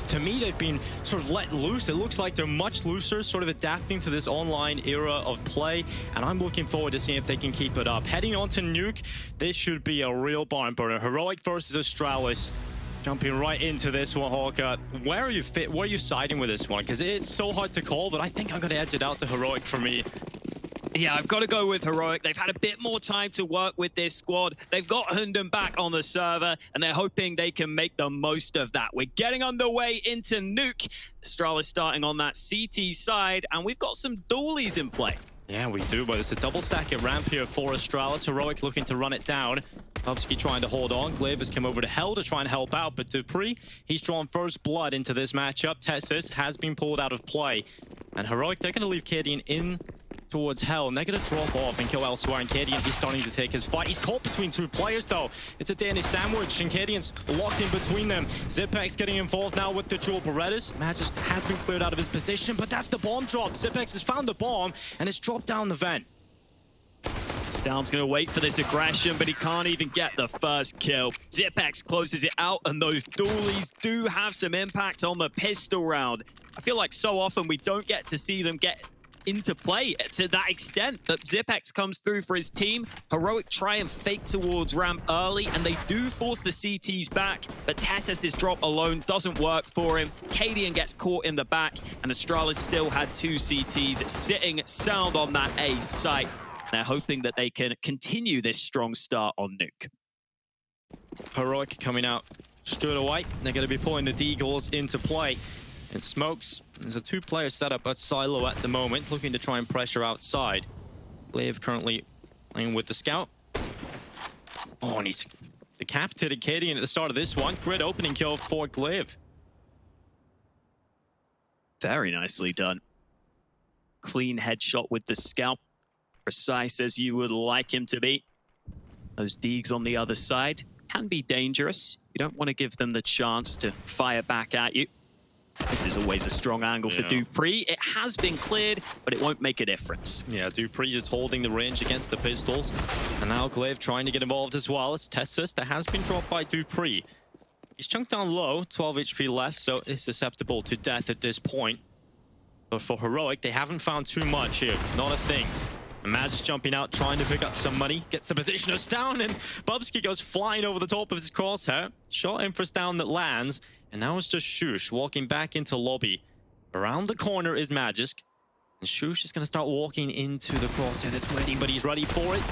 to me, they've been sort of let loose. It looks like they're much looser, sort of adapting to this online era of play, and I'm looking forward to seeing if they can keep it up. Heading on to Nuke, this should be a real barn burner. Heroic versus Astralis. Jumping right into this one, Hawker. Where are you siding with this one? Because it's so hard to call, but I think I'm going to edge it out to Heroic for me. Yeah, I've got to go with Heroic. They've had a bit more time to work with this squad. They've got Hundem back on the server, and they're hoping they can make the most of that. We're getting underway into Nuke. Astralis starting on that CT side, and we've got some dualies in play. Yeah, we do, but it's a double stack at ramp here for Astralis. Heroic looking to run it down. Bubsky trying to hold on. Glaive has come over to Hell to try and help out, but dupreeh, he's drawn first blood into this matchup. Tessus has been pulled out of play. And Heroic, they're going to leave Cadian in towards Hell, and they're going to drop off and kill elsewhere. And Cadian, he's starting to take his fight. He's caught between two players, though. It's a Danish sandwich, and Cadian's locked in between them. Zipex getting involved now with the dual Berettas. Magic has been cleared out of his position, but that's the bomb drop. Zipex has found the bomb, and it's dropped down the vent. Stound's going to wait for this aggression, but he can't even get the first kill. Zipex closes it out, and those dualies do have some impact on the pistol round. I feel like so often we don't get to see them get into play to that extent, but Zipex comes through for his team. Heroic try and fake towards ramp early, and they do force the CTs back, but Tessus' drop alone doesn't work for him. Cadian gets caught in the back, and Astralis still had two CTs sitting sound on that A site. They're hoping that they can continue this strong start on Nuke. Heroic coming out straight away. They're going to be pulling the Deagles into play. And Smokes, there's a two-player setup at Silo at the moment, looking to try and pressure outside. Glaive currently playing with the Scout. Oh, and he's decapitated Cadian at the start of this one. Great opening kill for Glaive. Very nicely done. Clean headshot with the Scout. Precise as you would like him to be. Those Deags on the other side can be dangerous. You don't want to give them the chance to fire back at you. This is always a strong angle for dupreeh. It has been cleared, but it won't make a difference. Yeah, dupreeh just holding the range against the pistols. And now Glaive trying to get involved as well. It's Tessus that has been dropped by dupreeh. He's chunked down low, 12 HP left, so it's susceptible to death at this point. But for Heroic, they haven't found too much here. Not a thing. And Maz is jumping out, trying to pick up some money. Gets the position of Stound, and Bubsky goes flying over the top of his crosshair. Shot in for Stound that lands. And now it's just Shush walking back into lobby. Around the corner is Magisk. And Shush is going to start walking into the crosshair that's waiting, but he's ready for it.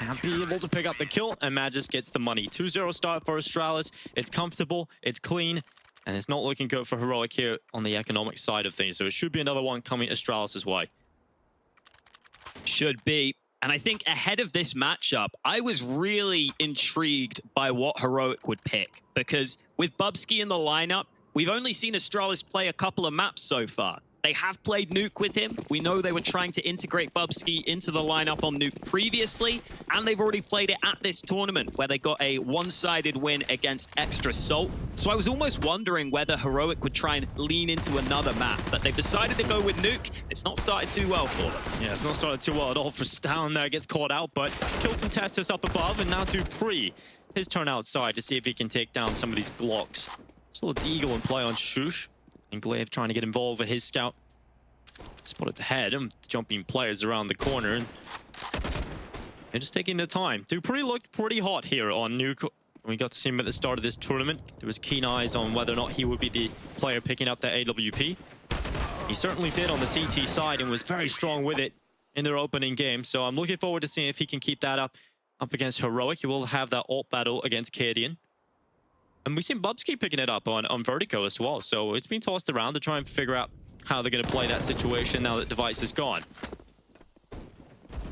And be able to pick up the kill, and Magisk gets the money. 2-0 start for Astralis. It's comfortable, it's clean, and it's not looking good for Heroic here on the economic side of things. So it should be another one coming Astralis' way. Should be. And I think ahead of this matchup, I was really intrigued by what Heroic would pick. Because with Bubsky in the lineup, we've only seen Astralis play a couple of maps so far. They have played Nuke with him. We know they were trying to integrate Bubsky into the lineup on Nuke previously, and they've already played it at this tournament where they got a one-sided win against Extra Salt. So I was almost wondering whether Heroic would try and lean into another map, but they've decided to go with Nuke. It's not started too well for them. Yeah, it's not started too well at all for Stound there. Gets caught out, but kill from Tessus up above, and now dupreeh. His turn outside to see if he can take down some of these Glocks. Still a Deagle in play on Shush. And Glaive trying to get involved with his Scout. Spotted the head and jumping players around the corner. And they're just taking their time. dupreeh looked pretty hot here on Nuke. We got to see him at the start of this tournament. There was keen eyes on whether or not he would be the player picking up that AWP. He certainly did on the CT side and was very strong with it in their opening game. So I'm looking forward to seeing if he can keep that up against Heroic. He will have that ult battle against Cadian. And we've seen Bubsky picking it up on Vertigo as well. So it's been tossed around to try and figure out how they're going to play that situation now that Device is gone.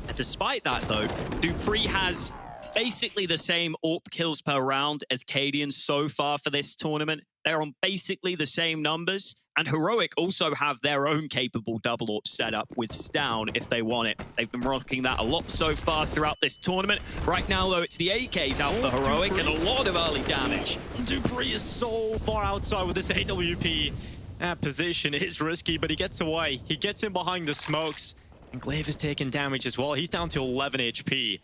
And despite that, though, dupreeh has basically the same AWP kills per round as Cadian so far for this tournament. They're on basically the same numbers. And Heroic also have their own capable double AWP setup with Stound if they want it. They've been rocking that a lot so far throughout this tournament. Right now, though, it's the AKs out for Heroic and a lot of early damage. dupreeh is so far outside with this AWP. That position is risky, but he gets away. He gets in behind the smokes. And Glaive is taking damage as well. He's down to 11 HP.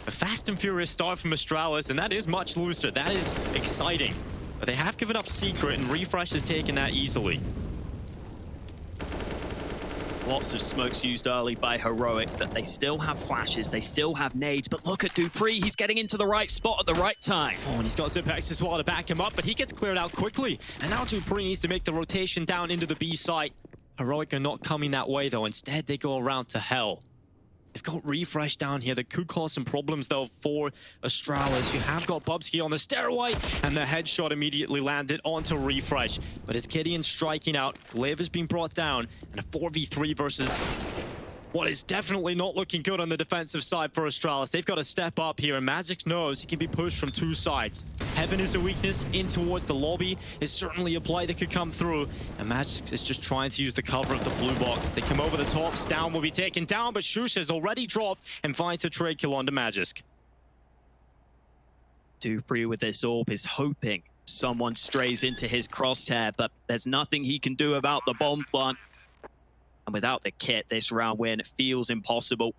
A fast and furious start from Astralis, and that is much looser. That is exciting. But they have given up Secret, and Refresh has taken that easily. Lots of smokes used early by Heroic, but they still have flashes, they still have nades. But look at dupreeh, he's getting into the right spot at the right time. Oh, and he's got Zipex as well to back him up, but he gets cleared out quickly. And now dupreeh needs to make the rotation down into the B site. Heroic are not coming that way, though. Instead, they go around to Hell. They've got Refresh down here. That could cause some problems, though, for Astralis. You have got Bubsky on the stairway, and the headshot immediately landed onto Refresh. But as Gideon striking out, Glaive has been brought down, and a 4v3 versus what is definitely not looking good on the defensive side for Astralis. They've got to step up here, and Magic knows he can be pushed from two sides. Heaven is a weakness. In towards the lobby is certainly a play that could come through, and Magic is just trying to use the cover of the blue box. They come over the top. Down will be taken down, but Shush has already dropped and finds the trade kill onto Magic. dupreeh with this orb is hoping someone strays into his crosshair, but there's nothing he can do about the bomb plant. And without the kit, this round win feels impossible.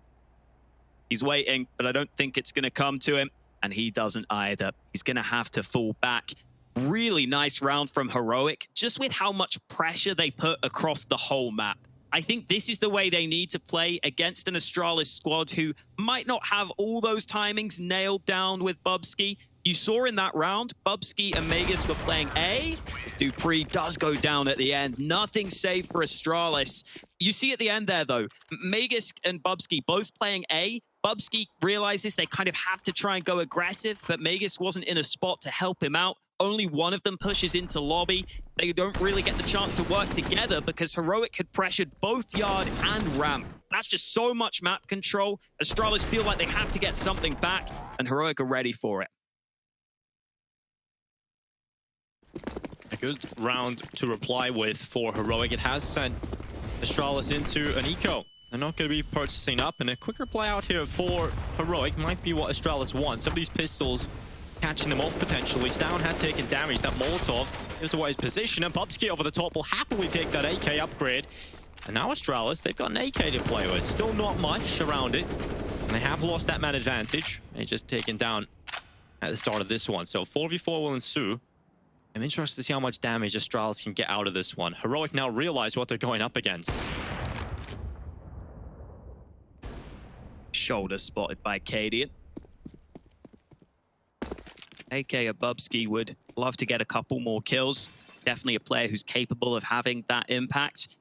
He's waiting, but I don't think it's going to come to him. And he doesn't either. He's going to have to fall back. Really nice round from Heroic, just with how much pressure they put across the whole map. I think this is the way they need to play against an Astralis squad who might not have all those timings nailed down with Bubsky. You saw in that round, Bubsky and Magus were playing A. As dupreeh does go down at the end. Nothing safe for Astralis. You see at the end there, though, Magus and Bubsky both playing A. Bubsky realizes they kind of have to try and go aggressive, but Magus wasn't in a spot to help him out. Only one of them pushes into lobby. They don't really get the chance to work together because Heroic had pressured both yard and ramp. That's just so much map control. Astralis feel like they have to get something back, and Heroic are ready for it. A good round to reply with for Heroic. It has sent Astralis into an eco. They're not going to be purchasing up, and a quicker play out here for Heroic might be what Astralis wants. Some of these pistols catching them off potentially. Stown has taken damage. That Molotov gives away his position, and Bubsky over the top will happily take that AK upgrade. And now Astralis, they've got an AK to play with. Still not much around it. And they have lost that man advantage. They just taken down at the start of this one. So 4v4 will ensue. I'm interested to see how much damage Astralis can get out of this one. Heroic now realize what they're going up against. Shoulder spotted by Cadian. AK or Bubsky would love to get a couple more kills. Definitely a player who's capable of having that impact.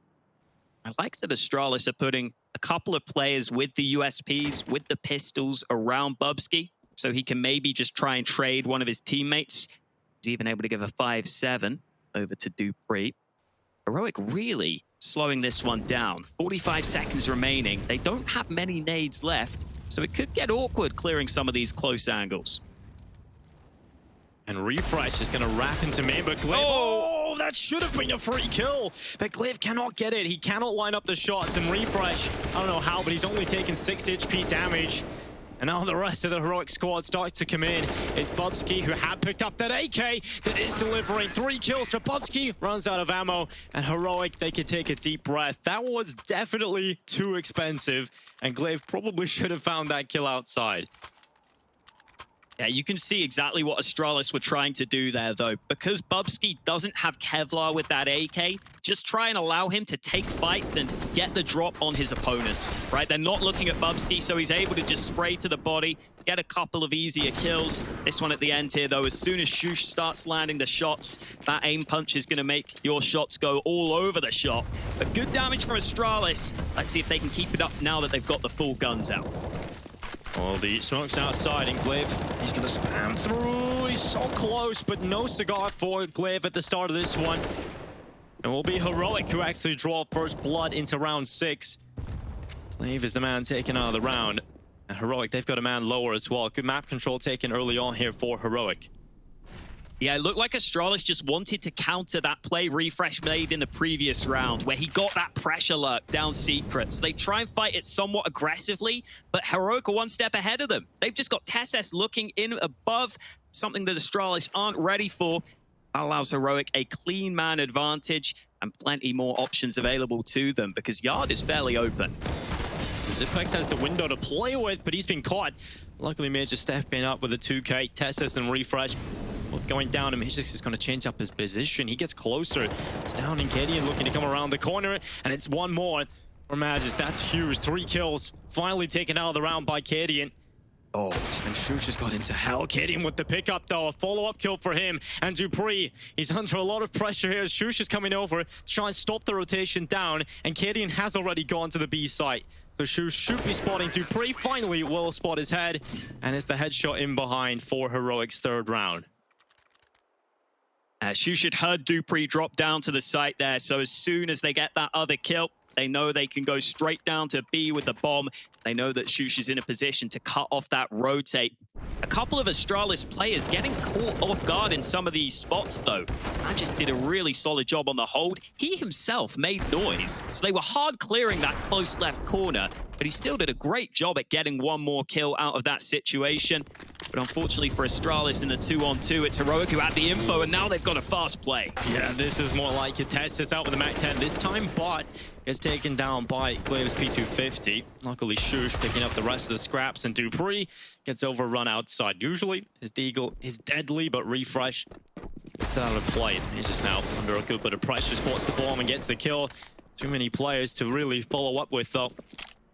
I like that Astralis are putting a couple of players with the USPs, with the pistols around Bubsky, so he can maybe just try and trade one of his teammates. He's even able to give a 5-7 over to dupreeh. Heroic really slowing this one down. 45 seconds remaining. They don't have many nades left, so it could get awkward clearing some of these close angles. And Refresh is going to wrap into main, but Glaive... Oh, that should have been a free kill. But Glaive cannot get it. He cannot line up the shots, and Refresh, I don't know how, but he's only taken 6 HP damage. And now the rest of the Heroic squad starts to come in. It's Bubsky who had picked up that AK that is delivering 3 kills for Bubsky. Runs out of ammo, and Heroic, they can take a deep breath. That was definitely too expensive, and Glaive probably should have found that kill outside. Yeah, you can see exactly what Astralis were trying to do there, though. Because Bubsky doesn't have Kevlar with that AK, just try and allow him to take fights and get the drop on his opponents, right? They're not looking at Bubsky, so he's able to just spray to the body, get a couple of easier kills. This one at the end here, though, as soon as Shush starts landing the shots, that aim punch is going to make your shots go all over the shot. But good damage from Astralis. Let's see if they can keep it up now that they've got the full guns out. Well, the smoke's outside, and Glaive, he's going to spam through. He's so close, but no cigar for Glaive at the start of this one. And it will be Heroic who actually draw first blood into round 6. Glaive is the man taken out of the round. And Heroic, they've got a man lower as well. Good map control taken early on here for Heroic. Yeah, it looked like Astralis just wanted to counter that play Refresh made in the previous round, where he got that pressure lurk down secrets. They try and fight it somewhat aggressively, but Heroic are one step ahead of them. They've just got Tesses looking in above, something that Astralis aren't ready for. That allows Heroic a clean man advantage and plenty more options available to them because Yard is fairly open. Zipex has the window to play with, but he's been caught. Luckily, Major stepping up with a 2K. Tesses and Refresh will both going down, and Magisk is going to change up his position. He gets closer. It's down in Gideon looking to come around the corner, and it's one more for Magisk. That's huge. 3 kills. Finally taken out of the round by Gideon. Oh, and Shush has got into hell. Gideon with the pickup, though. A follow-up kill for him. And dupreeh, he's under a lot of pressure here. Shush is coming over to try and stop the rotation down, and Gideon has already gone to the B site. So Shush should be spotting dupreeh. Finally will spot his head, and it's the headshot in behind for Heroic's 3rd round. Shush had heard dupreeh drop down to the site there, so as soon as they get that other kill, they know they can go straight down to B with the bomb. They know that Shush is in a position to cut off that rotate. A couple of Astralis players getting caught off guard in some of these spots, though. Magisk did a really solid job on the hold. He himself made noise, so they were hard clearing that close left corner, but he still did a great job at getting one more kill out of that situation. But unfortunately for Astralis in the 2-on-2, it's Heroic who had the info, and now they've got a fast play. Yeah, this is more like a test. It's out with the MAC-10 this time, but gets taken down by Glave's P250. Luckily, Shush picking up the rest of the scraps, and dupreeh gets overrun outside. Usually, his deagle is deadly, but refresh gets out of play. It's Magisk now under a good bit of pressure, spots the bomb and gets the kill. Too many players to really follow up with, though.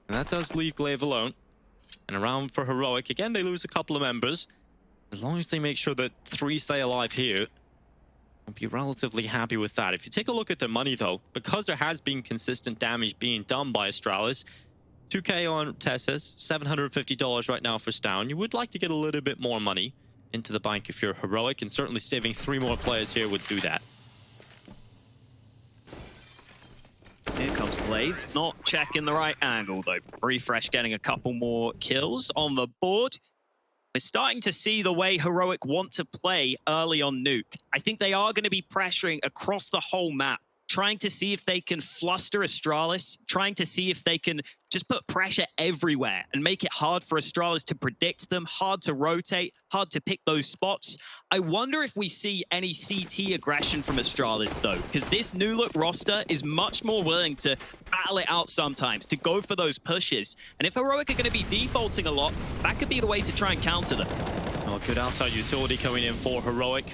And that does leave Glaive alone. And around for Heroic. Again, they lose a couple of members. As long as they make sure that 3 stay alive here, I'll be relatively happy with that. If you take a look at their money, though, because there has been consistent damage being done by Astralis, 2K on Tessus, $750 right now for Stown. You would like to get a little bit more money into the bank if you're Heroic, and certainly saving 3 more players here would do that. Here comes Glaive, not checking the right angle, though. Refresh getting a couple more kills on the board. We're starting to see the way Heroic want to play early on NUKE. I think they are going to be pressuring across the whole map, trying to see if they can fluster Astralis, trying to see if they can just put pressure everywhere and make it hard for Astralis to predict them, hard to rotate, hard to pick those spots. I wonder if we see any CT aggression from Astralis, though, because this new look roster is much more willing to battle it out sometimes, to go for those pushes. And if Heroic are going to be defaulting a lot, that could be the way to try and counter them. Oh, good outside utility coming in for Heroic.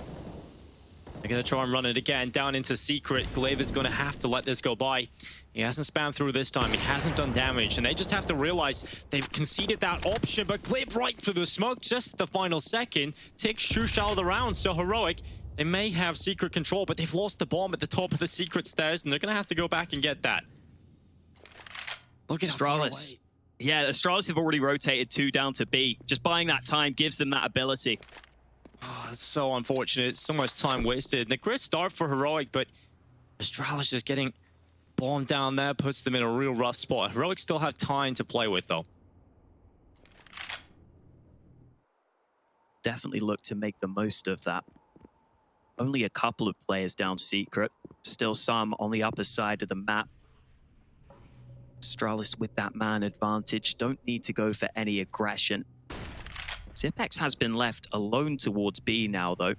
They're going to try and run it again down into Secret. Glaive is going to have to let this go by. He hasn't spammed through this time. He hasn't done damage. And they just have to realize they've conceded that option. But Glaive right through the smoke just the final second. Takes Shush out of the round. So Heroic, they may have Secret control, but they've lost the bomb at the top of the Secret stairs. And they're going to have to go back and get that. Look at Astralis. Yeah, Astralis have already rotated 2 down to B. Just buying that time gives them that ability. Oh, it's so unfortunate. So much time wasted. And a great start for Heroic, but Astralis just getting bombed down there puts them in a real rough spot. Heroic still have time to play with, though. Definitely look to make the most of that. Only a couple of players down Secret. Still some on the upper side of the map. Astralis with that man advantage. Don't need to go for any aggression. Zipex has been left alone towards B now, though.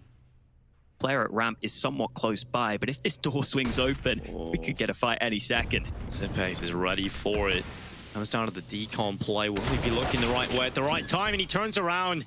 Player at ramp is somewhat close by, but if this door swings open, we could get a fight any second. Zipex is ready for it. Comes down to the decon play. Will he be looking the right way at the right time? And he turns around.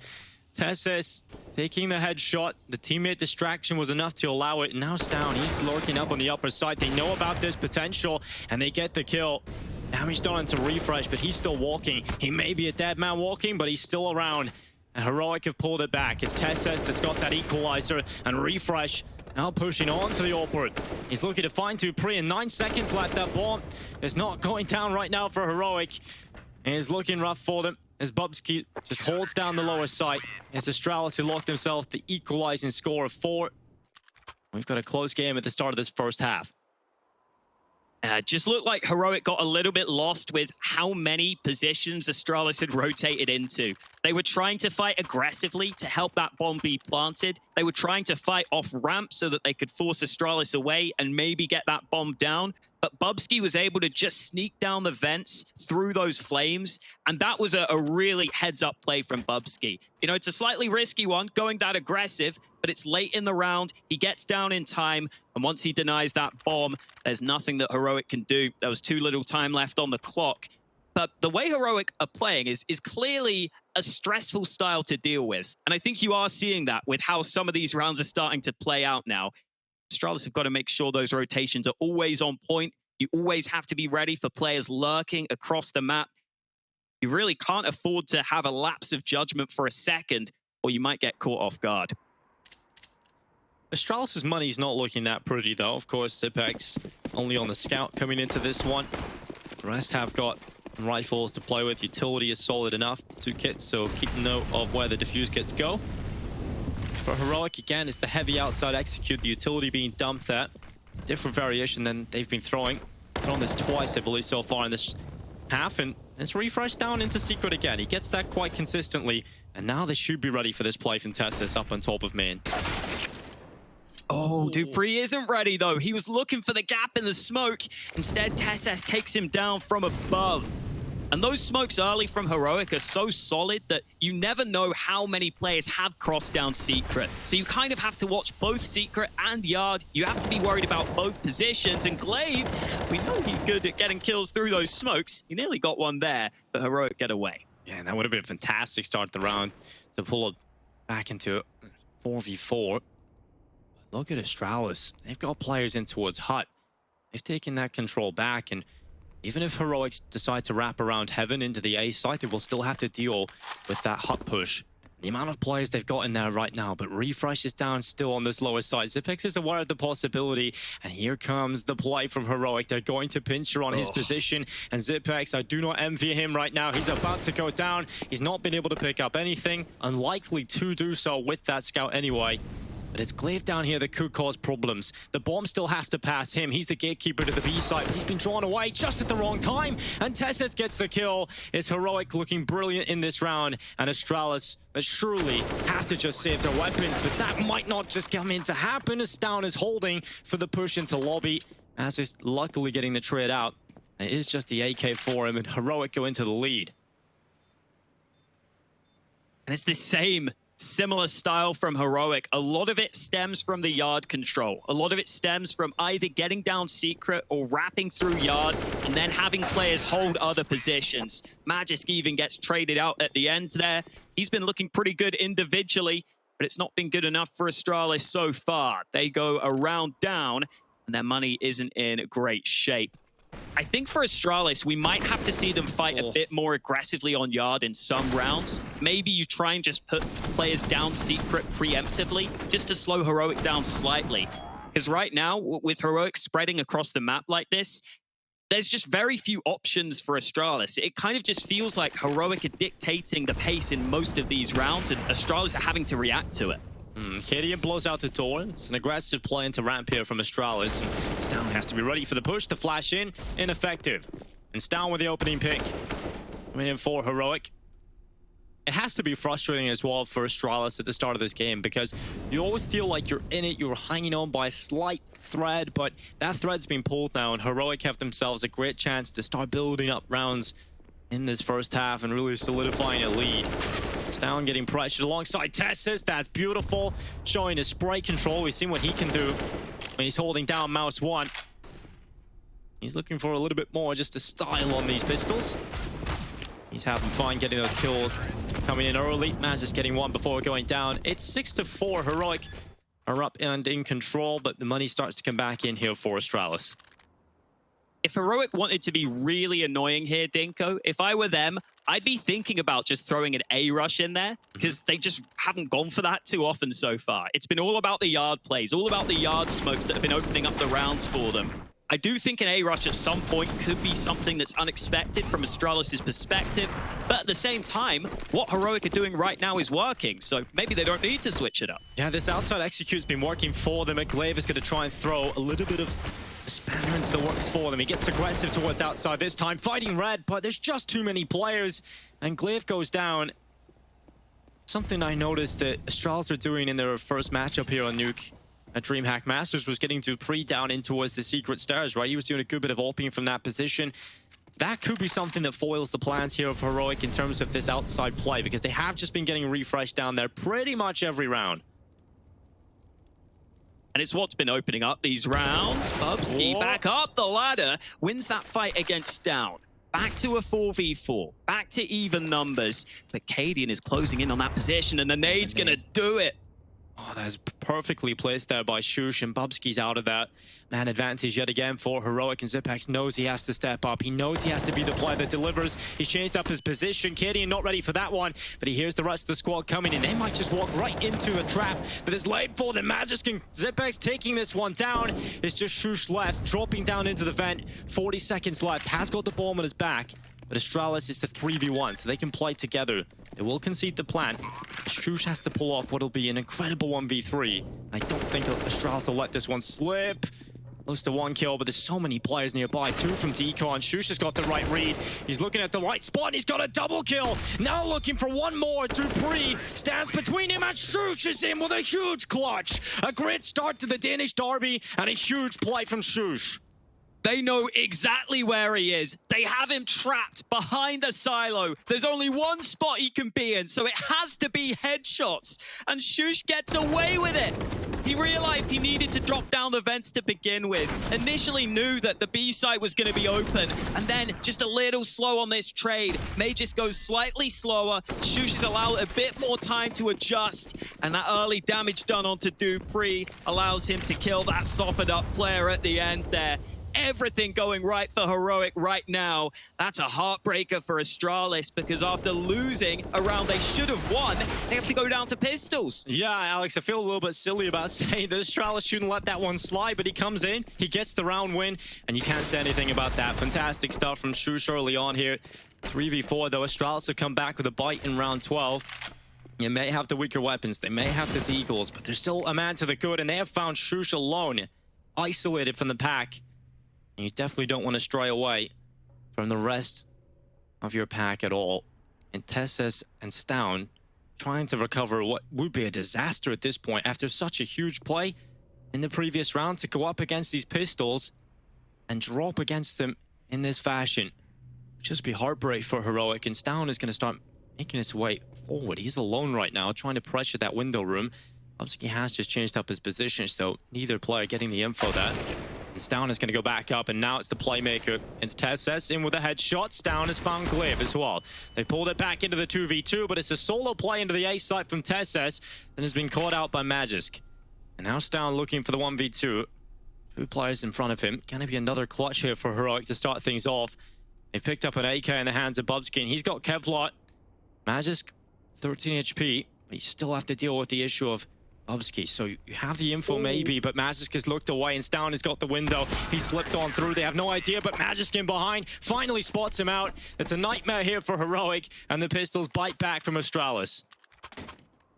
Tessus taking the headshot. The teammate distraction was enough to allow it. And now Stown, he's lurking up on the upper side. They know about this potential, and they get the kill. Damage done into Refresh, but he's still walking. He may be a dead man walking, but he's still around. And Heroic have pulled it back. It's Tessus that's got that equalizer, and Refresh now pushing on to the AWPert. He's looking to find dupreeh, and 9 seconds left. That bomb is not going down right now for Heroic. And it's looking rough for them as Bubsky just holds down the lower site. It's Astralis who locked himself the equalizing score of 4. We've got a close game at the start of this first half. Just looked like Heroic got a little bit lost with how many positions Astralis had rotated into. They were trying to fight aggressively to help that bomb be planted. They were trying to fight off ramp so that they could force Astralis away and maybe get that bomb down. But Bubsky was able to just sneak down the vents through those flames. And that was a really heads-up play from Bubsky. You know, it's a slightly risky one, going that aggressive, but it's late in the round. He gets down in time. And once he denies that bomb, there's nothing that Heroic can do. There was too little time left on the clock. But the way Heroic are playing is clearly a stressful style to deal with. And I think you are seeing that with how some of these rounds are starting to play out now. Astralis have got to make sure those rotations are always on point. You always have to be ready for players lurking across the map. You really can't afford to have a lapse of judgment for a second, or you might get caught off guard. Astralis' money's not looking that pretty, though. Of course, Zipex only on the scout coming into this one. The rest have got rifles to play with. Utility is solid enough. 2 kits, so keep note of where the defuse kits go. For Heroic, again, it's the heavy outside execute. The utility being dumped there. Different variation than they've been throwing. Thrown this twice, I believe, so far in this half, and it's refreshed down into Secret again. He gets that quite consistently, and now they should be ready for this play from Tessus up on top of main. Oh, Dupree isn't ready, though. He was looking for the gap in the smoke. Instead, Tessus takes him down from above. And those smokes early from Heroic are so solid that you never know how many players have crossed down Secret. So you kind of have to watch both Secret and Yard. You have to be worried about both positions. And Glaive, we know he's good at getting kills through those smokes. He nearly got one there, but Heroic get away. Yeah, and that would have been a fantastic start to the round to pull it back into 4v4. Look at Astralis. They've got players in towards Hut. They've taken that control back, and even if Heroics decide to wrap around Heaven into the A site, they will still have to deal with that Hut push. The amount of players they've got in there right now, but Refresh is down still on this lower side. Zipex is aware of the possibility, and here comes the play from Heroic. They're going to pinch her on his position, and Zipex, I do not envy him right now. He's about to go down. He's not been able to pick up anything. Unlikely to do so with that scout anyway. But it's Glaive down here that could cause problems. The bomb still has to pass him. He's the gatekeeper to the B site, but he's been drawn away just at the wrong time. And Tessus gets the kill. It's Heroic looking brilliant in this round. And Astralis that surely has to just save their weapons, but that might not just come in to happen. Astound is holding for the push into lobby, as is luckily getting the trade out. It is just the AK for him, and Heroic go into the lead. And it's the same similar style from Heroic. A lot of it stems from the Yard control. A lot of it stems from either getting down Secret or wrapping through Yard and then having players hold other positions. Magisk even gets traded out at the end there. He's been looking pretty good individually, but it's not been good enough for Astralis so far. They go around down, and their money isn't in great shape. I think for Astralis, we might have to see them fight a bit more aggressively on Yard in some rounds. Maybe you try and just put players down Secret preemptively, just to slow Heroic down slightly. Because right now, with Heroic spreading across the map like this, there's just very few options for Astralis. It kind of just feels like Heroic are dictating the pace in most of these rounds, and Astralis are having to react to it. Kadia blows out the door. It's an aggressive play into ramp here from Astralis. Stown has to be ready for the push. The flash in, ineffective. And Stown with the opening pick. Coming in for Heroic. It has to be frustrating as well for Astralis at the start of this game, because you always feel like you're in it, you're hanging on by a slight thread, but that thread's been pulled now, and Heroic have themselves a great chance to start building up rounds in this first half and really solidifying a lead. Stown getting pressured alongside Tessus. That's beautiful. Showing his spray control. We've seen what he can do when he's holding down mouse 1. He's looking for a little bit more just to style on these pistols. He's having fun getting those kills. Coming in early. Magisk getting one before going down. It's 6-4. Heroic are up and in control, but the money starts to come back in here for Astralis. If Heroic wanted to be really annoying here, Dinko, if I were them, I'd be thinking about just throwing an A rush in there, because they just haven't gone for that too often so far. It's been all about the Yard plays, all about the Yard smokes that have been opening up the rounds for them. I do think an A rush at some point could be something that's unexpected from Astralis' perspective, but at the same time, what Heroic are doing right now is working, so maybe they don't need to switch it up. Yeah, this outside execute's been working for them. Glaive is going to try and throw a little bit of a spanner into the works for them. He gets aggressive towards outside this time, fighting red, but there's just too many players, and Glaive goes down. Something I noticed that Astralis are doing in their first matchup here on NUKE at DreamHack Masters was getting Dupree down in towards the secret stairs, right? He was doing a good bit of ulting from that position. That could be something that foils the plans here of Heroic in terms of this outside play, because they have just been getting refreshed down there pretty much every round. And it's what's been opening up these rounds. Bubsky back up the ladder, wins that fight against Down. back to a 4v4, back to even numbers. But Cadian is closing in on that position, and the nade's gonna do it. Oh, that's perfectly placed there by Shush, and Bubsky's out of that. Man advantage yet again for Heroic, and Zipex knows he has to step up. He knows he has to be the player that delivers. He's changed up his position. Cadian not ready for that one, but he hears the rest of the squad coming, and they might just walk right into a trap that is laid for them. Magisk and Zipex taking this one down. It's just Shush left, dropping down into the vent. 40 seconds left. Has got the bomb on his back. But Astralis is the 3v1, so they can play together. They will concede the plant. Shush has to pull off what'll be an incredible 1v3. I don't think Astralis will let this one slip. Close to 1 kill, but there's so many players nearby. 2 from Decon. Shush has got the right read. He's looking at the right spot, and he's got a double kill. Now looking for one more. Dupree stands between him, and Shush is in with a huge clutch. A great start to the Danish derby, and a huge play from Shush. They know exactly where he is. They have him trapped behind a silo. There's only one spot he can be in, so it has to be headshots. And Shush gets away with it. He realized he needed to drop down the vents to begin with. Initially knew that the B site was going to be open, and then just a little slow on this trade. May just go slightly slower. Shush is allowed a bit more time to adjust, and that early damage done onto Dupree allows him to kill that softened up player at the end there. Everything going right for Heroic right now. That's a heartbreaker for Astralis, because after losing a round they should have won, they have to go down to pistols. Yeah, Alex, I feel a little bit silly about saying that Astralis shouldn't let that one slide, but he comes in, he gets the round win, and you can't say anything about that. Fantastic stuff from Shush early on here. 3v4 though, Astralis have come back with a bite in round 12. You may have the weaker weapons, they may have the deagles, but there's still a man to the good, and they have found Shush alone, isolated from the pack. You definitely don't want to stray away from the rest of your pack at all. And Tessus and Stown trying to recover what would be a disaster at this point after such a huge play in the previous round to go up against these pistols and drop against them in this fashion. Just be heartbreak for Heroic, and Stown is going to start making his way forward. He's alone right now, trying to pressure that window room. Bubsky has just changed up his position, so neither player getting the info there. Stown is going to go back up, and now it's the playmaker. It's Tessus in with a headshot. Stown has found Glaive as well. They pulled it back into the 2v2, but it's a solo play into the A site from Tessus, and has been caught out by Magisk. And now Stown looking for the 1v2. 2 players in front of him. Can it be another clutch here for Heroic to start things off? They picked up an AK in the hands of Bubsky, and he's got Kevlar. Magisk, 13 HP, but you still have to deal with the issue of Bubsky. So you have the info maybe, but Magisk has looked away, and Stown has got the window. He slipped on through. They have no idea, but Magisk in behind finally spots him out. It's a nightmare here for Heroic, and the pistols bite back from Astralis.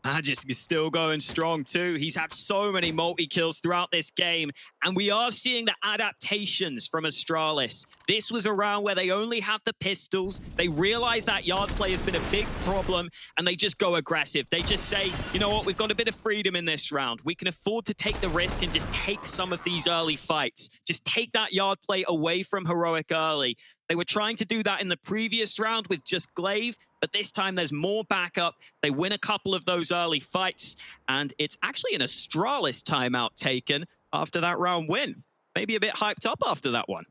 Magisk is still going strong too. He's had so many multi-kills throughout this game, and we are seeing the adaptations from Astralis. This was a round where they only have the pistols. They realize that yard play has been a big problem, and they just go aggressive. They just say, you know what, we've got a bit of freedom in this round. We can afford to take the risk and just take some of these early fights. Just take that yard play away from Heroic early. They were trying to do that in the previous round with just Glaive, but this time there's more backup. They win a couple of those early fights, and it's actually an Astralis timeout taken after that round win. Maybe a bit hyped up after that one.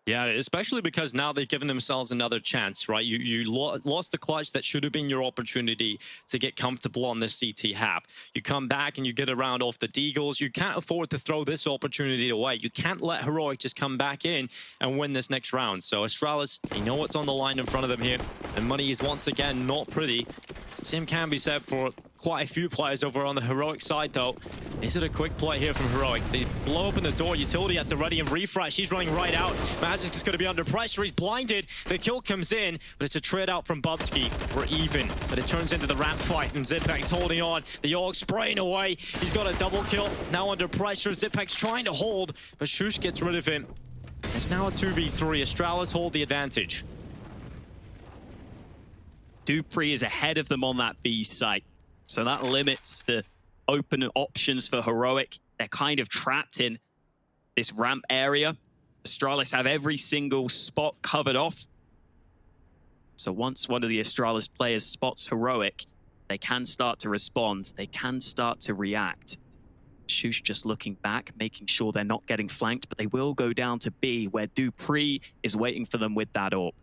Yeah, especially because now they've given themselves another chance, right? You lost the clutch that should have been your opportunity to get comfortable on this CT half. You come back and you get a round off the deagles. You can't afford to throw this opportunity away. You can't let Heroic just come back in and win this next round. So Astralis, they know what's on the line in front of them here. And money is once again not pretty. Same can be said for quite a few players over on the Heroic side, though. Is it a quick play here from Heroic? They blow open the door. Utility at the ready, and Refresh, he's running right out. Magisk is going to be under pressure. He's blinded. The kill comes in, but it's a trade out from Bubsky. We're even, but it turns into the ramp fight, and Zipex holding on. The Org spraying away. He's got a double kill. Now under pressure. Zipex trying to hold, but Shush gets rid of him. It's now a 2v3. Astralis hold the advantage. Dupree is ahead of them on that B site. So that limits the open options for Heroic. They're kind of trapped in this ramp area. Astralis have every single spot covered off. So once one of the Astralis players spots Heroic, they can start to respond. They can start to react. Shush just looking back, making sure they're not getting flanked, but they will go down to B, where dupreeh is waiting for them with that AWP.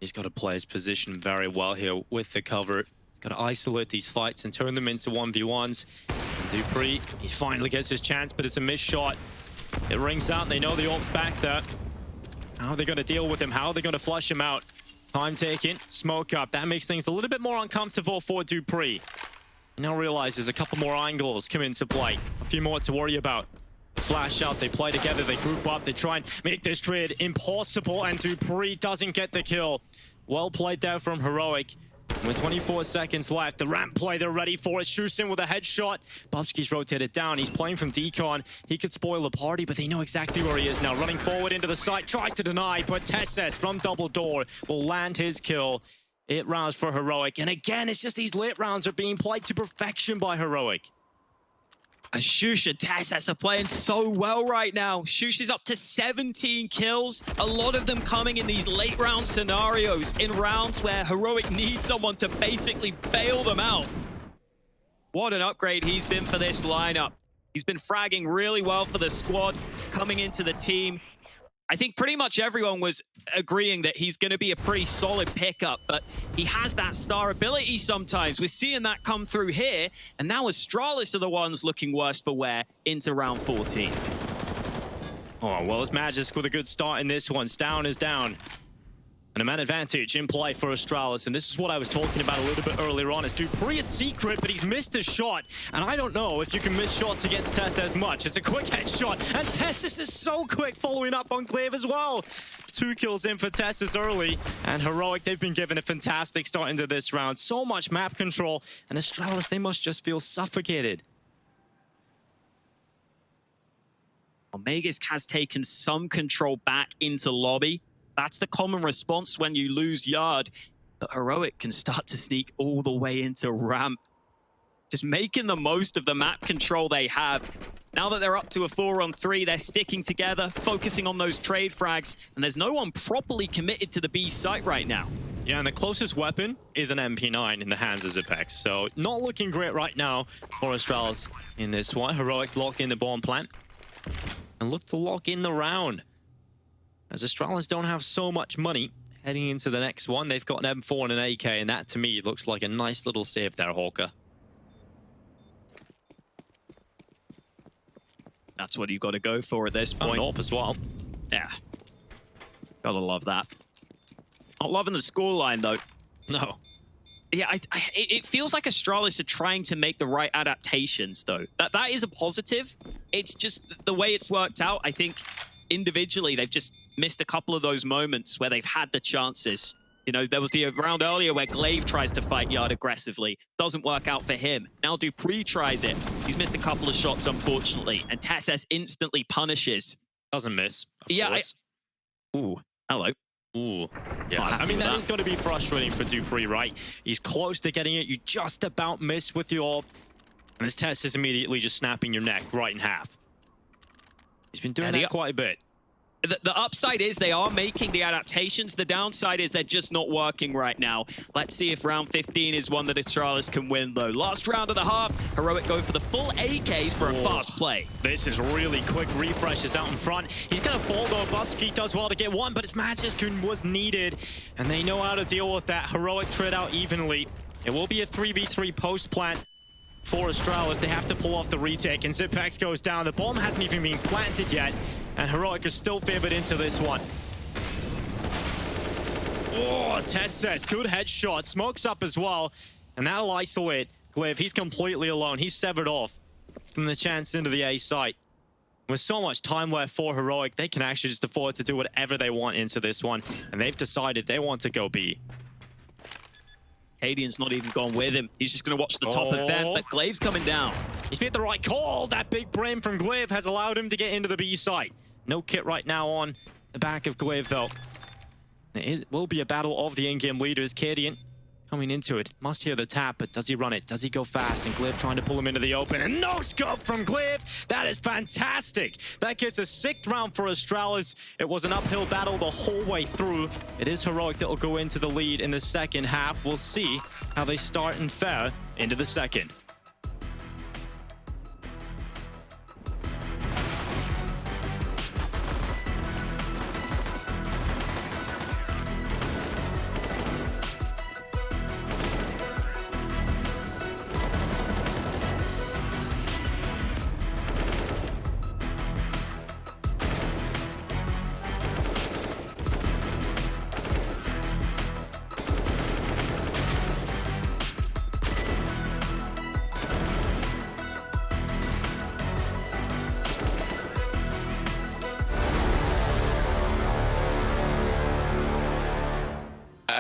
He's got to play his position very well here with the cover. He's got to isolate these fights and turn them into 1v1s. And dupreeh, he finally gets his chance, but it's a missed shot. It rings out, and they know the AWP's back there. How are they going to deal with him? How are they going to flush him out? Time taken, smoke up. That makes things a little bit more uncomfortable for dupreeh. He now realizes a couple more angles come into play. A few more to worry about. Flash out, they play together, they group up, they try and make this trade impossible, and dupreeh doesn't get the kill. Well played there from Heroic. With 24 seconds left, the ramp play they're ready for it. Shoots in with a headshot. Bubsky's rotated down. He's playing from decon. He could spoil the party, but they know exactly where he is now. Running forward into the site, tries to deny, but Tesses from double door will land his kill. 8 rounds for Heroic. And again, it's just these late rounds are being played to perfection by Heroic. Shush and Tesses are playing so well right now. Shush is up to 17 kills. A lot of them coming in these late round scenarios, in rounds where Heroic needs someone to basically bail them out. What an upgrade he's been for this lineup. He's been fragging really well for the squad, coming into the team. I think pretty much everyone was agreeing that he's going to be a pretty solid pickup, but he has that star ability sometimes. We're seeing that come through here, and now Astralis are the ones looking worse for wear into round 14. Oh, well, it's Magisk with a good start in this one. Down is down. And a man advantage in play for Astralis. And this is what I was talking about a little bit earlier on. It's dupreeh at secret, but he's missed a shot. And I don't know if you can miss shots against Tess as much. It's a quick headshot. And Tessis is so quick following up on Glaive as well. 2 kills in for Tessis early. And Heroic, they've been given a fantastic start into this round. So much map control. And Astralis, they must just feel suffocated. Magisk has taken some control back into lobby. That's the common response when you lose yard. But Heroic can start to sneak all the way into ramp. Just making the most of the map control they have. Now that they're up to a 4-on-3, they're sticking together, focusing on those trade frags, and there's no one properly committed to the B site right now. Yeah, and the closest weapon is an MP9 in the hands of Zipex. So not looking great right now for Astralis in this one. Heroic lock in the bomb plant and look to lock in the round. As Astralis don't have so much money heading into the next one. They've got an M4 and an AK, and that to me looks like a nice little save there, Hawker. That's what you got to go for at this point. Up as well. Yeah. Gotta love that. Not loving the scoreline, though. No. Yeah, it feels like Astralis are trying to make the right adaptations, though. That is a positive. It's just the way it's worked out. I think individually, they've just missed a couple of those moments where they've had the chances. You know, there was the round earlier where Glaive tries to fight yard aggressively. Doesn't work out for him. Now dupreeh tries it. He's missed a couple of shots, unfortunately. And Tesses instantly punishes. Doesn't miss, of course. Ooh, hello. Ooh, yeah. I mean, that is going to be frustrating for dupreeh, right? He's close to getting it. You just about miss with your... And this Tess is immediately just snapping your neck right in half. He's been doing that quite a bit. The upside is they are making the adaptations. The downside is they're just not working right now. Let's see if round 15 is one that Astralis can win, though. Last round of the half, Heroic go for the full AKs for a fast play. This is really quick refreshes out in front. He's going to fall, though. Bubsky does well to get one, but it's Magisk who was needed, and they know how to deal with that. Heroic trade out evenly. It will be a 3v3 post plant for Astralis. They have to pull off the retake, and Zipex goes down. The bomb hasn't even been planted yet, and Heroic is still favored into this one. Oh, Tesses, good headshot. Smokes up as well, and that'll isolate Glaive. He's completely alone. He's severed off from the chance into the A site. With so much time left for Heroic, they can actually just afford to do whatever they want into this one, and they've decided they want to go B. Cadian's not even gone with him. He's just going to watch the top event, but Glaive's coming down. He's made the right call. That big brain from Glaive has allowed him to get into the B site. No kit right now on the back of Glaive, though. It will be a battle of the in-game leaders. Cadian coming into it. Must hear the tap, but does he run it? Does he go fast? And Glaive trying to pull him into the open. And no scope from Glaive. That is fantastic. That gets a 6th round for Astralis. It was an uphill battle the whole way through. It is Heroic that will go into the lead in the second half. We'll see how they start and fare into the second.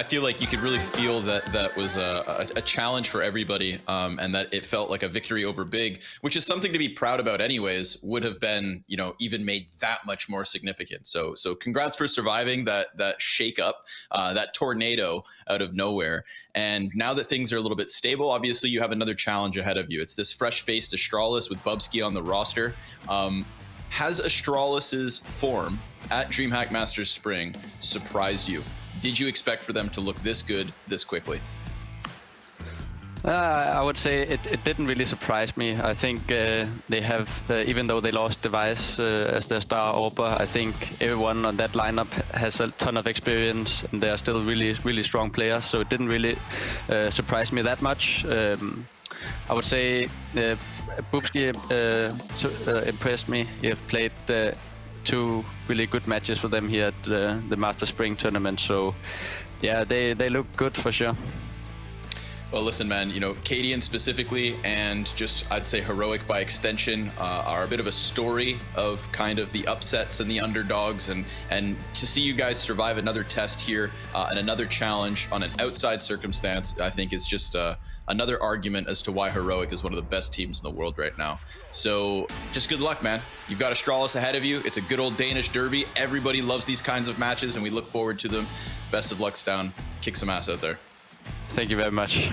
feel like you could really feel that that was a challenge for everybody, and that it felt like a victory over big, which is something to be proud about anyways, would have been, you know, even made that much more significant. So congrats for surviving that shake up, that tornado out of nowhere. And now that things are a little bit stable, obviously you have another challenge ahead of you. It's this fresh-faced Astralis with Bubsky on the roster. Has Astralis's form at DreamHack Masters Spring surprised you? Did you expect for them to look this good this quickly? I would say it didn't really surprise me. I think they have, even though they lost Device as their star AWPer, I think everyone on that lineup has a ton of experience and they are still really strong players. So it didn't really surprise me that much. I would say Bubsky impressed me. He have played 2 really good matches for them here at the Master Spring tournament. So yeah, they look good for sure. Well, listen, man, you know, Cadian specifically, and just I'd say Heroic by extension, are a bit of a story of kind of the upsets and the underdogs, and to see you guys survive another test here and another challenge on an outside circumstance, I think is just another argument as to why Heroic is one of the best teams in the world right now. So just good luck, man. You've got Astralis ahead of you. It's a good old Danish derby. Everybody loves these kinds of matches, and we look forward to them. Best of luck, Stown. Kick some ass out there. Thank you very much.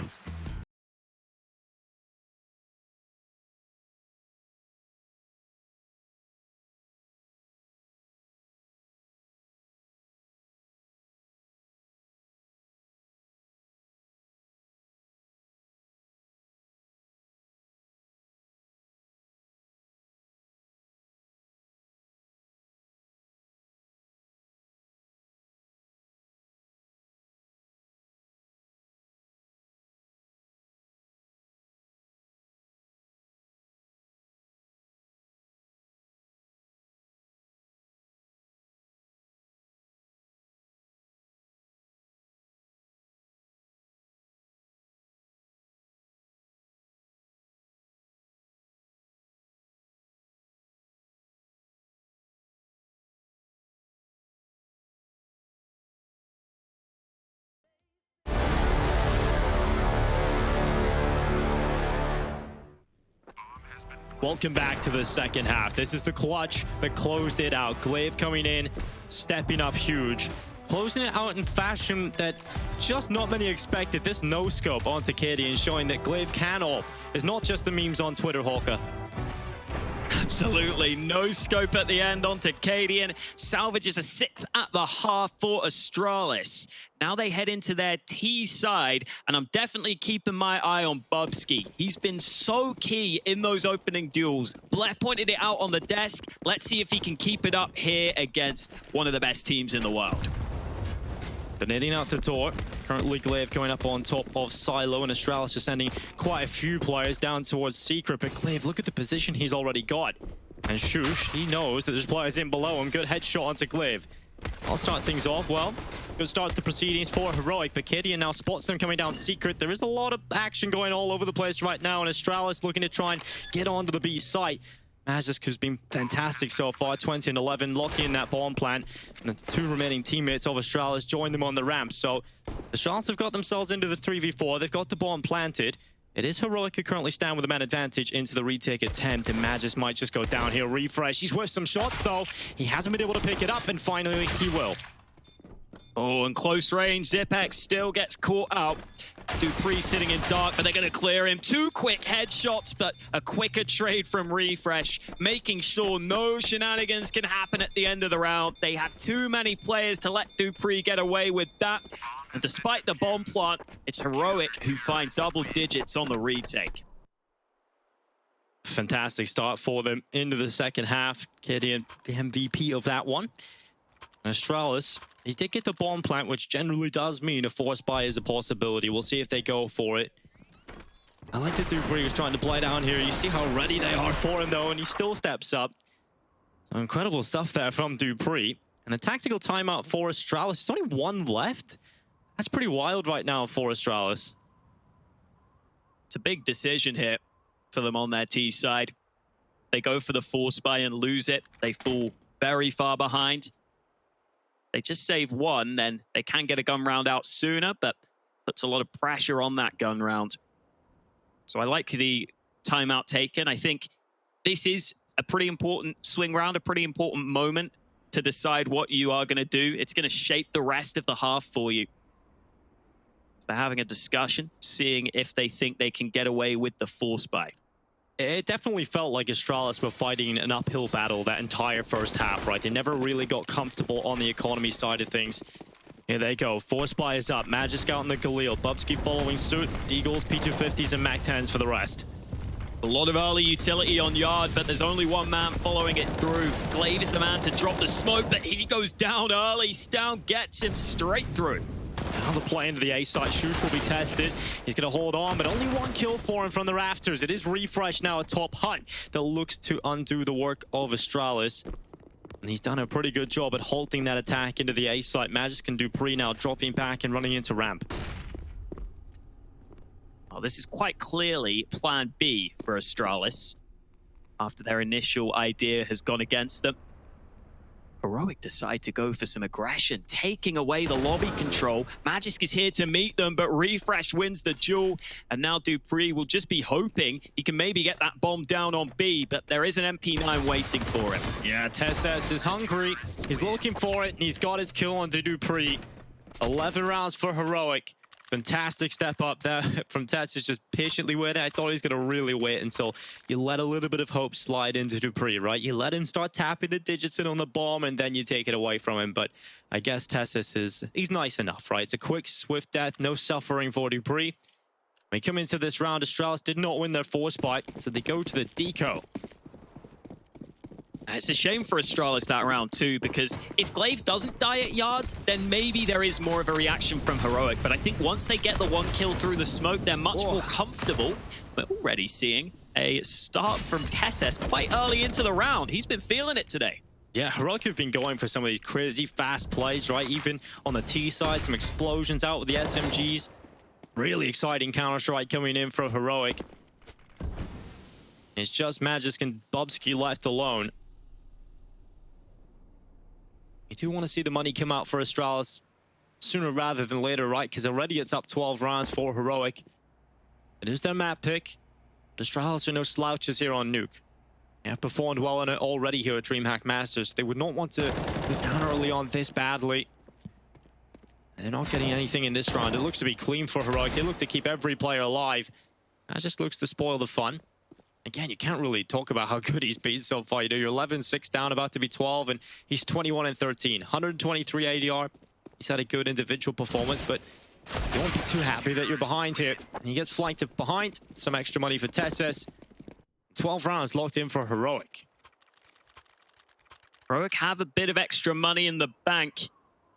Welcome back to the second half. This is the clutch that closed it out. Glaive coming in, stepping up huge. Closing it out in fashion that just not many expected. This no-scope onto Cadian showing that Glaive can all. It's not just the memes on Twitter, Hawker. Absolutely. No scope at the end onto Cadian. Salvages a 6th at the half for Astralis. Now they head into their T side, and I'm definitely keeping my eye on Bubsky. He's been so key in those opening duels. Blair pointed it out on the desk. Let's see if he can keep it up here against one of the best teams in the world. Donating out to Tor. Currently Glaive going up on top of Silo, and Astralis is sending quite a few players down towards Secret. But Glaive, look at the position he's already got. And Shush, he knows that there's players in below him. Good headshot onto Glaive. I'll start things off. Well, good start to the proceedings for Heroic, but Cadian now spots them coming down Secret. There is a lot of action going all over the place right now, and Astralis looking to try and get onto the B site. Magisk has been fantastic so far, 20 and 11, locking in that bomb plant. And the 2 remaining teammates of Astralis join them on the ramp. So Astralis have got themselves into the 3v4. They've got the bomb planted. It is Heroic who currently stand with the man advantage into the retake attempt, and Magisk might just go down here. Refresh. He's worth some shots, though. He hasn't been able to pick it up, and finally he will. Oh, and close range, Zipex still gets caught out. It's Dupree sitting in dark, but they're going to clear him. 2 quick headshots, but a quicker trade from Refresh, making sure no shenanigans can happen at the end of the round. They have too many players to let Dupree get away with that. And despite the bomb plant, it's Heroic who find double digits on the retake. Fantastic start for them into the second half. Cadian, the MVP of that one. And Astralis, he did get the bomb plant, which generally does mean a force buy is a possibility. We'll see if they go for it. I like that Dupree was trying to play down here. You see how ready they are for him, though, and he still steps up. So incredible stuff there from Dupree. And a tactical timeout for Astralis. There's only 1 left. That's pretty wild right now for Astralis. It's a big decision here for them on their T side. They go for the force buy and lose it. They fall very far behind. they just save one, then they can get a gun round out sooner, but puts a lot of pressure on that gun round. So I like the timeout taken. I think this is a pretty important swing round, a pretty important moment to decide what you are going to do. It's going to shape the rest of the half for you. They're having a discussion, seeing if they think they can get away with the force buy. It definitely felt like Astralis were fighting an uphill battle that entire first half, right? They never really got comfortable on the economy side of things. Here they go. Force buy is up. Magisk out in the Galil. Bubsky following suit. Deagles, P250s, and MAC-10s for the rest. A lot of early utility on Yard, but there's only one man following it through. Glaive is the man to drop the smoke, but he goes down early. Stown gets him straight through. Now the play into the A side. Shush will be tested. He's going to hold on, but only one kill for him from the rafters. It is Refresh now atop Hunt that looks to undo the work of Astralis. And he's done a pretty good job at halting that attack into the A site. Magisk and Dupree now dropping back and running into ramp. Oh, this is quite clearly plan B for Astralis after their initial idea has gone against them. Heroic decide to go for some aggression, taking away the lobby control. Magisk is here to meet them, but Refresh wins the duel. And now Dupree will just be hoping he can maybe get that bomb down on B, but there is an MP9 waiting for him. Yeah, TeSeS is hungry. He's looking for it, and he's got his kill on Dupree. 11 rounds for Heroic. Fantastic step up there from TeSeS, just patiently waiting. I thought he was going to really wait until you let a little bit of hope slide into Dupree, right? You let him start tapping the digits in on the bomb, and then you take it away from him. But I guess TeSeS he's nice enough, right? It's a quick, swift death, no suffering for Dupree. When come into this round, Astralis did not win their force bite, so they go to the deco. It's a shame for Astralis that round too, because if Glaive doesn't die at Yard, then maybe there is more of a reaction from Heroic. But I think once they get the one kill through the smoke, they're much more comfortable. We're already seeing a start from TeSeS quite early into the round. He's been feeling it today. Yeah, Heroic have been going for some of these crazy fast plays, right? Even on the T side, some explosions out with the SMGs. Really exciting counter-strike coming in from Heroic. It's just Magisk and Bubsky left alone. You do want to see the money come out for Astralis sooner rather than later, right? Because already it's up 12 rounds for Heroic. It is their map pick. Astralis are no slouches here on NUKE. They have performed well on it already here at DreamHack Masters. They would not want to go down early on this badly. They're not getting anything in this round. It looks to be clean for Heroic. They look to keep every player alive. That just looks to spoil the fun. Again, you can't really talk about how good he's been so far. You know, you're 11-6 down, about to be 12, and he's 21-13. 123 ADR. He's had a good individual performance, but you won't be too happy that you're behind here. And he gets flanked behind. Some extra money for TeSeS. 12 rounds locked in for Heroic. Heroic have a bit of extra money in the bank.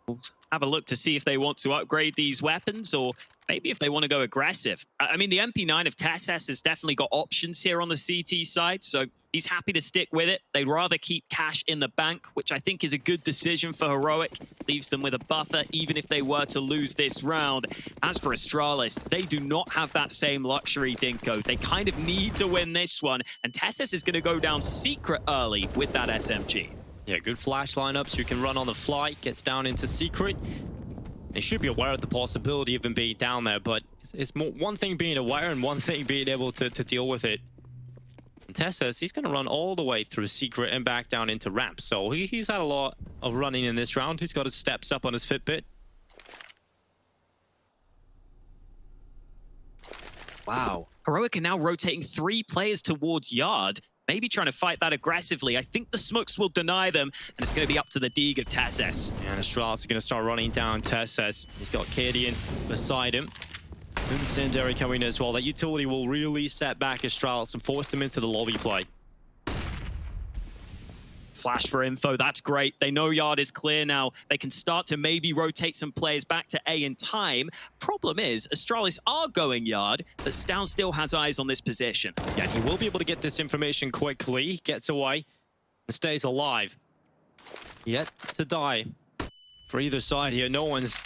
We'll have a look to see if they want to upgrade these weapons, or maybe if they want to go aggressive. I mean, the MP9 of TeSeS has definitely got options here on the CT side, so he's happy to stick with it. They'd rather keep cash in the bank, which I think is a good decision for Heroic. Leaves them with a buffer, even if they were to lose this round. As for Astralis, they do not have that same luxury, Dinko. They kind of need to win this one, and TeSeS is going to go down secret early with that SMG. Yeah, good flash lineups. You can run on the fly, gets down into secret. They should be aware of the possibility of him being down there, but it's more one thing being aware and one thing being able to deal with it. And TeSeS, he's going to run all the way through secret and back down into ramp. So he's had a lot of running in this round. He's got his steps up on his Fitbit. Wow. Heroic are now rotating 3 players towards Yard, maybe trying to fight that aggressively. I think the smokes will deny them, and it's going to be up to the Deeg of TeSeS. And Astralis are going to start running down TeSeS. He's got Cadian beside him. And Sinderi coming in as well. That utility will really set back Astralis and force them into the lobby play. Flash for info, that's great. They know Yard is clear now. They can start to maybe rotate some players back to A in time. Problem is, Astralis are going Yard, but Stown still has eyes on this position. Yeah, he will be able to get this information quickly. Gets away and stays alive. Yet to die for either side here. No one's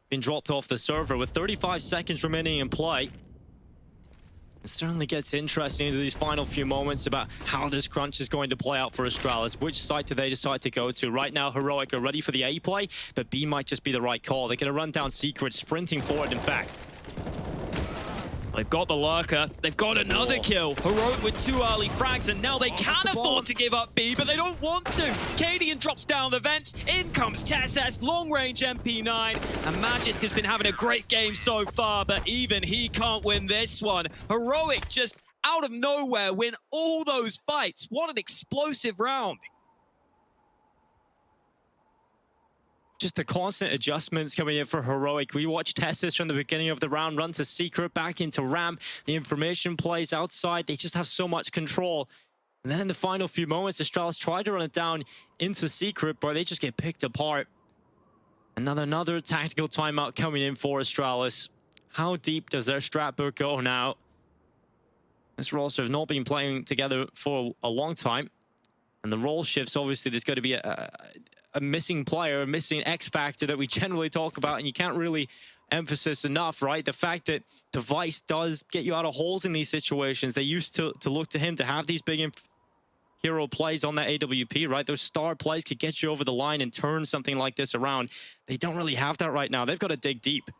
been dropped off the server with 35 seconds remaining in play. It certainly gets interesting into these final few moments about how this crunch is going to play out for Astralis. Which side do they decide to go to? Right now, Heroic are ready for the A play, but B might just be the right call. They're going to run down Secret, sprinting forward, in fact. They've got the lurker. They've got another kill. Heroic with 2 early frags, and now they can afford to give up B, but they don't want to. Cadian drops down the vents. In comes TeSeS, long-range MP9. And Magisk has been having a great game so far, but even he can't win this one. Heroic just out of nowhere win all those fights. What an explosive round. Just the constant adjustments coming in for Heroic. We watched TeSeS from the beginning of the round run to Secret, back into Ramp. The information plays outside. They just have so much control. And then in the final few moments, Astralis tried to run it down into Secret, but they just get picked apart. Another tactical timeout coming in for Astralis. How deep does their strat book go now? This roster have not been playing together for a long time. And the role shifts, obviously, there's going to be a missing player, a missing X factor that we generally talk about, and you can't really emphasize enough, right? The fact that Device does get you out of holes in these situations. They used to look to him to have these big hero plays on that AWP, right? Those star plays could get you over the line and turn something like this around. They don't really have that right now. They've got to dig deep.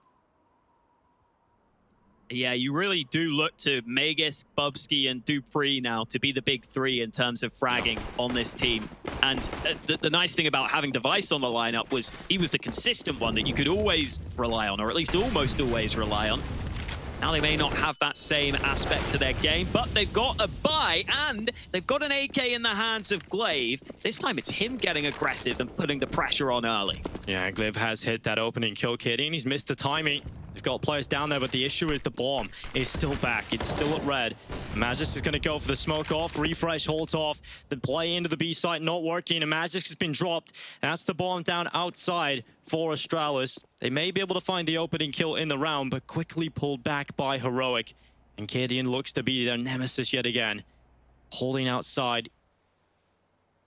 Yeah, you really do look to Magisk, Bubsky, and Dupree now to be the big 3 in terms of fragging on this team. And the nice thing about having Device on the lineup was he was the consistent one that you could always rely on, or at least almost always rely on. Now they may not have that same aspect to their game, but they've got a buy, and they've got an AK in the hands of Glaive. This time it's him getting aggressive and putting the pressure on early. Yeah, Glaive has hit that opening kill, Katie, and he's missed the timing. They've got players down there, but the issue is the bomb is still back. It's still at red. Magisk is going to go for the smoke off. Refresh holds off. The play into the B site not working, and Magisk has been dropped. That's the bomb down outside for Astralis. They may be able to find the opening kill in the round, but quickly pulled back by Heroic. And Cadian looks to be their nemesis yet again. Holding outside.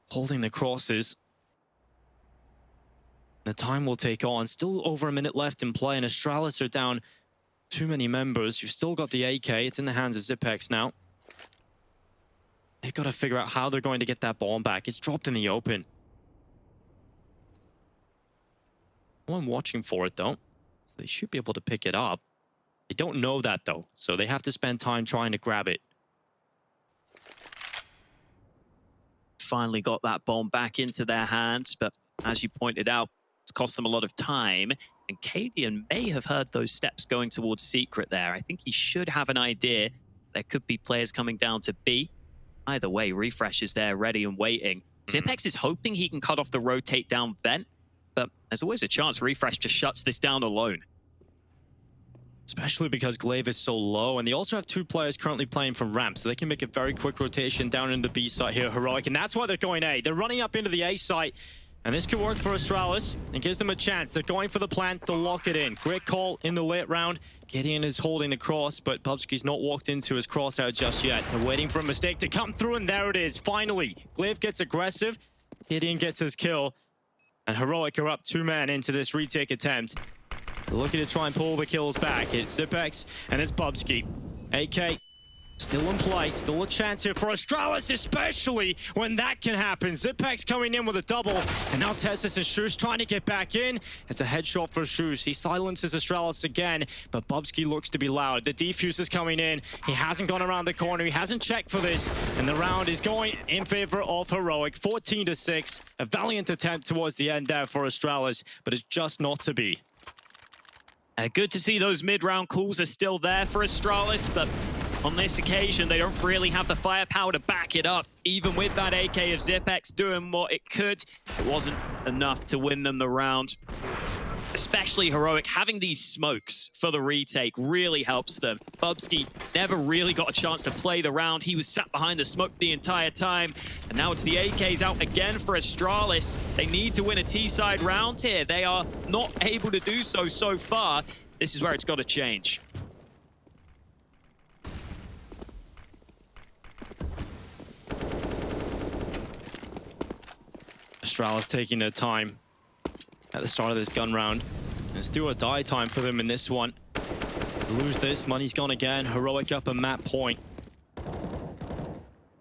Holding the crosses. The time will take on. Still over a minute left in play, and Astralis are down too many members. You've still got the AK. It's in the hands of Zipex now. They've got to figure out how they're going to get that bomb back. It's dropped in the open. I'm watching for it, though. So they should be able to pick it up. They don't know that, though. So they have to spend time trying to grab it. Finally got that bomb back into their hands, but as you pointed out, it's cost them a lot of time, and Cadian may have heard those steps going towards Secret there. I think he should have an idea. There could be players coming down to B. Either way, Refresh is there ready and waiting. Zipex is hoping he can cut off the rotate down vent, but there's always a chance Refresh just shuts this down alone. Especially because Glaive is so low, and they also have 2 players currently playing from ramp, so they can make a very quick rotation down into the B site here, Heroic, and that's why they're going A. They're running up into the A site, and this could work for Astralis and gives them a chance. They're going for the plant, they'll lock it in. Great call in the late round. Gideon is holding the cross, but Bubsky's not walked into his crosshair just yet. They're waiting for a mistake to come through, and there it is. Finally, Glaive gets aggressive, Gideon gets his kill, and Heroic are up 2 men into this retake attempt. They're looking to try and pull the kills back. It's Zipex and it's Bubsky. AK still in play, still a chance here for Astralis, especially when that can happen. Zipex coming in with a double, and now TeSeS and Shoes trying to get back in. It's a headshot for Shoes. He silences Astralis again, but Bubsky looks to be loud. The defuse is coming in. He hasn't gone around the corner. He hasn't checked for this, and the round is going in favor of Heroic. 14-6. A valiant attempt towards the end there for Astralis, but it's just not to be. Good to see those mid-round calls are still there for Astralis, but on this occasion, they don't really have the firepower to back it up. Even with that AK of Zipex doing what it could, it wasn't enough to win them the round. Especially Heroic, having these smokes for the retake really helps them. Bubsky never really got a chance to play the round. He was sat behind the smoke the entire time. And now it's the AKs out again for Astralis. They need to win a T-side round here. They are not able to do so far. This is where it's got to change. Astralis taking their time at the start of this gun round. It's do or die time for them in this one. Lose this, money's gone again. Heroic up a map point.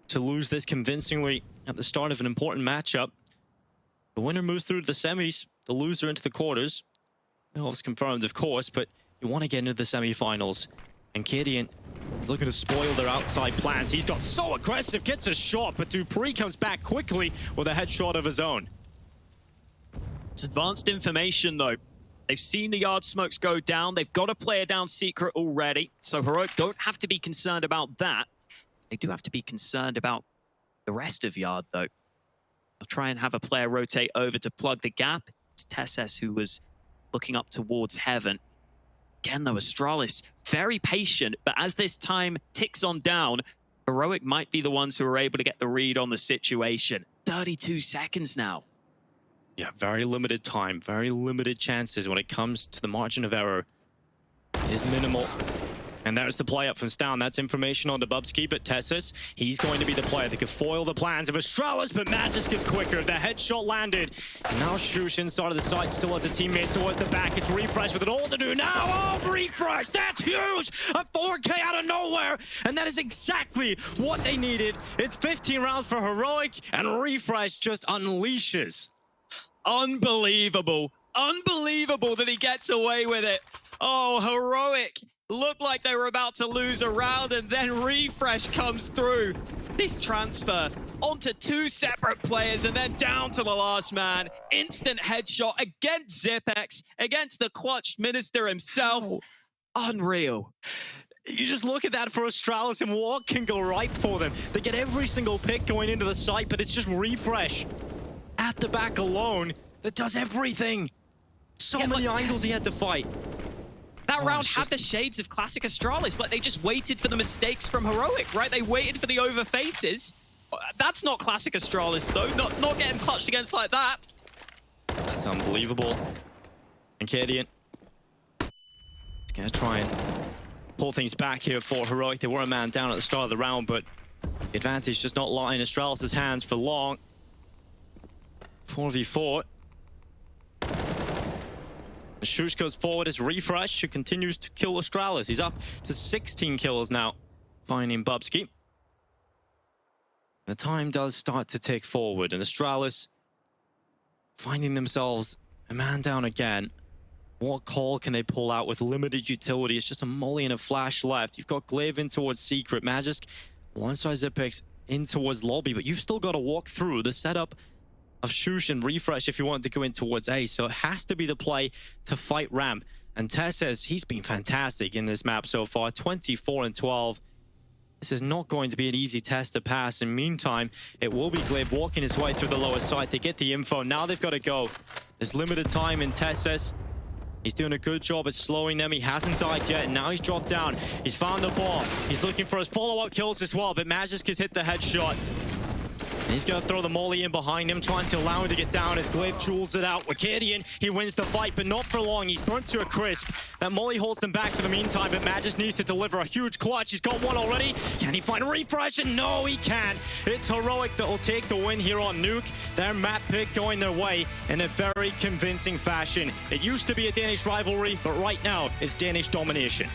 To lose this convincingly at the start of an important matchup. The winner moves through to the semis, the loser into the quarters. Well, it's confirmed, of course, but you want to get into the semifinals. And Gideon is looking to spoil their outside plans. He's got so aggressive, gets a shot, but Dupree comes back quickly with a headshot of his own. It's advanced information, though. They've seen the yard smokes go down. They've got a player down secret already. So Heroic don't have to be concerned about that. They do have to be concerned about the rest of yard, though. They'll try and have a player rotate over to plug the gap. It's Tesses who was looking up towards heaven. Again, though, Astralis, very patient, but as this time ticks on down, Heroic might be the ones who are able to get the read on the situation. 32 seconds now. Yeah, very limited time, very limited chances when it comes to the margin of error. It is minimal. And there's the play up from Stown. That's information on the Bubsky, but Tessus, he's going to be the player that could foil the plans of Astralis, but Magisk is quicker. The headshot landed. And now Shush inside of the site still has a teammate towards the back. It's Refresh with it all to do now. Oh, Refresh, that's huge! A 4K out of nowhere, and that is exactly what they needed. It's 15 rounds for Heroic, and Refresh just unleashes. Unbelievable. Unbelievable that he gets away with it. Oh, Heroic looked like they were about to lose a round, and then Refresh comes through. This transfer onto two separate players and then down to the last man. Instant headshot against Zipex, against the clutch minister himself. Unreal. You just look at that for Astralis and what can go right for them. They get every single pick going into the site, but it's just Refresh at the back alone that does everything. So many angles he had to fight. That round had the shades of classic Astralis. Like, they just waited for the mistakes from Heroic, right? They waited for the over faces. That's not classic Astralis, though. Not getting clutched against like that. That's unbelievable. And Gideon is going to try and pull things back here for Heroic. They were a man down at the start of the round, but the advantage just not lying in Astralis' hands for long. 4v4. Shush goes forward as Refresh, who continues to kill Astralis. He's up to 16 kills now, finding Bubsky. The time does start to tick forward, and Astralis finding themselves a man down again. What call can they pull out with limited utility? It's just a molly and a flash left. You've got Glaive in towards Secret, Magisk alongside Zipex in towards Lobby, but you've still got to walk through the setup of Shush and Refresh if you want to go in towards A. So it has to be the play to fight ramp. And Tess says he's been fantastic in this map so far, 24 and 12. This is not going to be an easy test to pass. In meantime, it will be Glaive walking his way through the lower side to get the info. Now they've got to go. There's limited time in Tess says. He's doing a good job at slowing them. He hasn't died yet, and now he's dropped down. He's found the ball. He's looking for his follow-up kills as well, but Magisk has hit the headshot. And he's going to throw the molly in behind him, trying to allow him to get down as Glaive jewels it out. With Gideon, he wins the fight, but not for long. He's burnt to a crisp. That molly holds them back for the meantime, but Magisk needs to deliver a huge clutch. He's got one already. Can he find Refresh? And no, he can't. It's Heroic that will take the win here on Nuke. Their map pick going their way in a very convincing fashion. It used to be a Danish rivalry, but right now it's Danish domination.